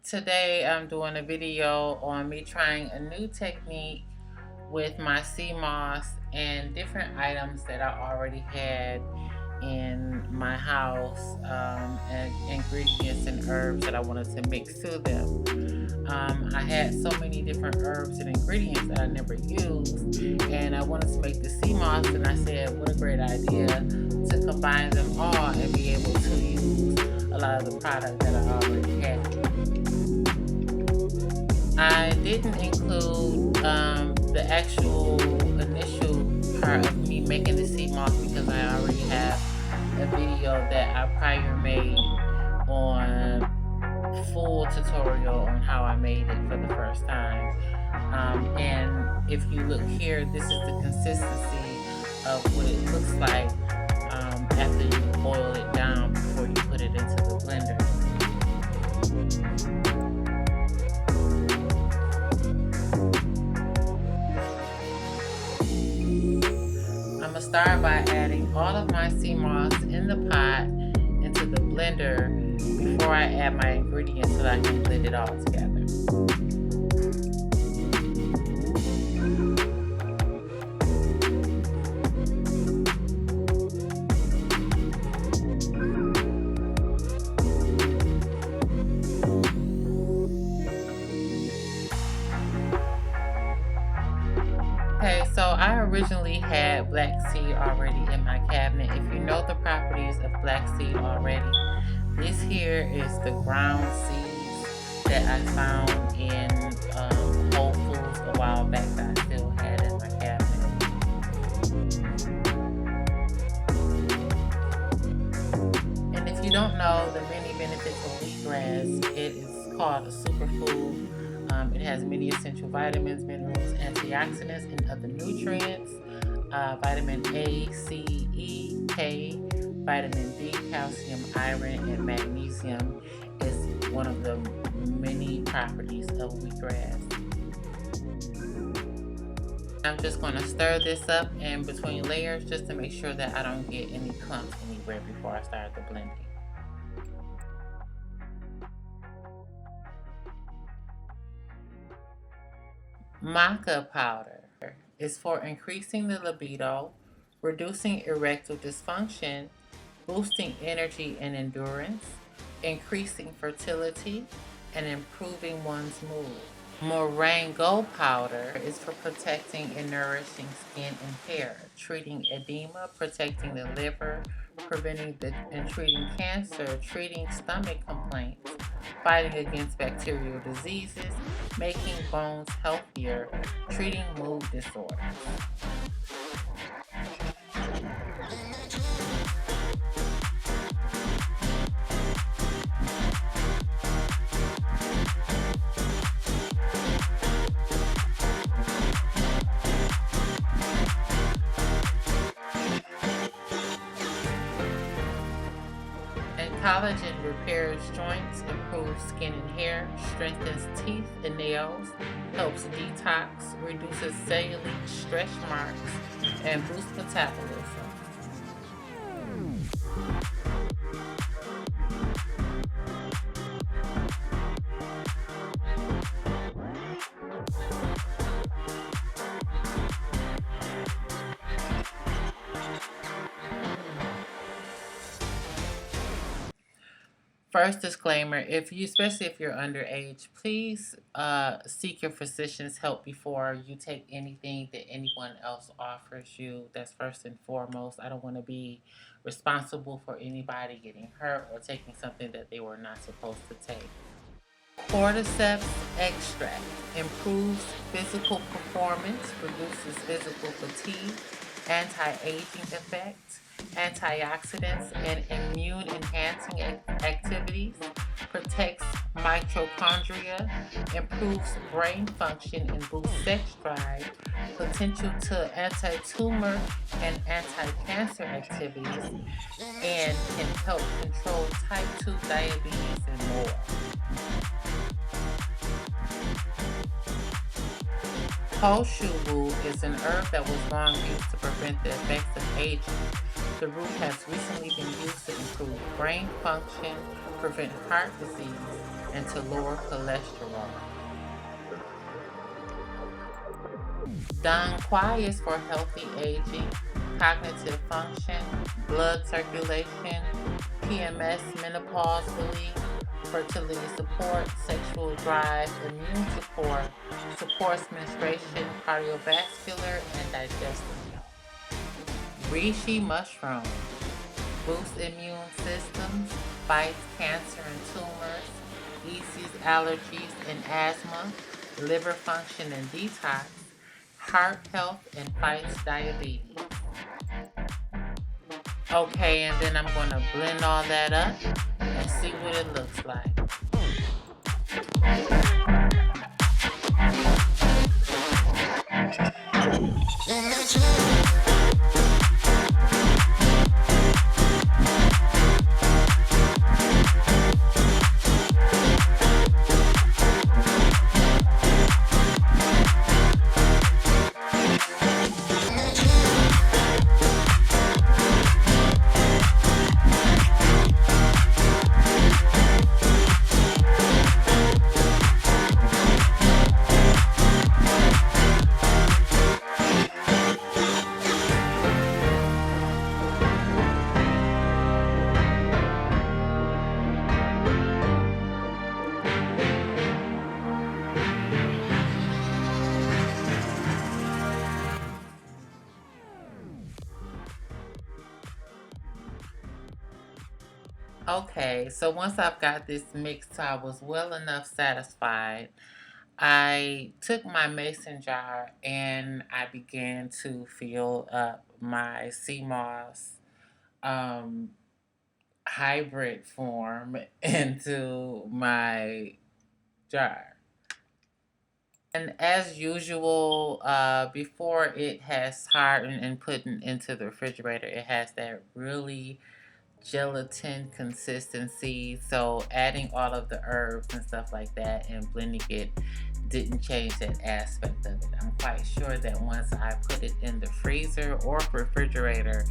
Today I'm doing a video on me trying a new technique with my sea moss and different items that I already had in my house, and ingredients and herbs that I wanted to mix to them. I had so many different herbs and ingredients that I never used, and I wanted to make the sea moss, and I said what a great idea to combine them all and be able to use a lot of the product that I already had. I didn't include the actual initial part of me making the sea moss because I already have a video that I prior made on full tutorial on how I made it for the first time. And if you look here, this is the consistency of what it looks like after you boil it down before you put it into the blender. I'm gonna start by adding all of my sea moss in the pot into the blender before I add my ingredients so that I can blend it all together. Okay, so I originally had black seed already in my cabinet. If you know the properties of black seed already, this here is the ground seeds that I found in Whole Foods a while back that I still had in my cabinet. And if you don't know the many benefits of wheatgrass, it is called a superfood. It has many essential vitamins, minerals, antioxidants, and other nutrients. Vitamin A, C, E, K, vitamin D, calcium, iron, and magnesium is one of the many properties of wheatgrass. I'm just going to stir this up in between layers just to make sure that I don't get any clumps anywhere before I start the blending. Maca powder is for increasing the libido, reducing erectile dysfunction, boosting energy and endurance, increasing fertility, and improving one's mood. Morango powder is for protecting and nourishing skin and hair, treating edema, protecting the liver, preventing and treating cancer, treating stomach complaints, fighting against bacterial diseases, making bones healthier, treating mood disorders. And collagen repairs joints, improves skin and hair, strengthens teeth and nails, helps detox, reduces cellulite stretch marks, and boosts metabolism. First disclaimer, especially if you're underage, please seek your physician's help before you take anything that anyone else offers you. That's first and foremost. I don't want to be responsible for anybody getting hurt or taking something that they were not supposed to take. Cordyceps extract improves physical performance, reduces physical fatigue, anti-aging effects, antioxidants, and immune-enhancing activities, protects mitochondria, improves brain function and boosts sex drive, potential to anti-tumor and anti-cancer activities, and can help control type 2 diabetes and more. Horseshoe root is an herb that was long used to prevent the effects of aging. The root has recently been used to improve brain function, prevent heart disease, and to lower cholesterol. Dong Quai is for healthy aging, cognitive function, blood circulation, PMS, menopause relief, fertility support, sexual drive, immune support, supports menstruation, cardiovascular, and digestive health. Reishi mushroom boosts immune systems, fights cancer and tumors, eases allergies and asthma, liver function and detox, heart health, and fights diabetes. Okay, and then I'm going to blend all that up and see what it looks like. Okay, so once I've got this mixed, I was well enough satisfied. I took my mason jar and I began to fill up my sea moss um, hybrid form into my jar. And as usual, before it has hardened and put into the refrigerator, it has that really gelatin consistency. So adding all of the herbs and stuff like that and blending it didn't change that aspect of it. I'm quite sure that once I put it in the freezer or refrigerator,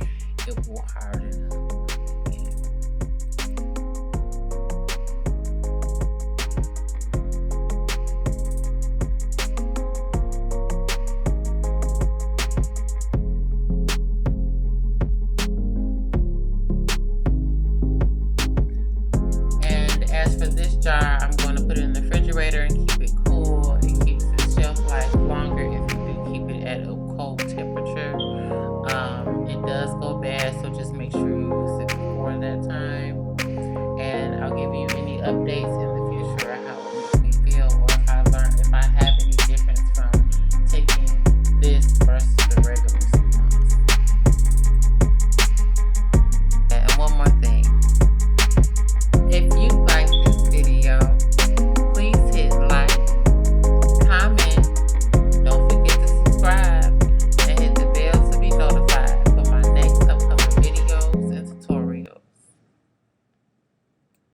it will harden up. And as for this jar, I'm going to put it in the refrigerator and keep it cool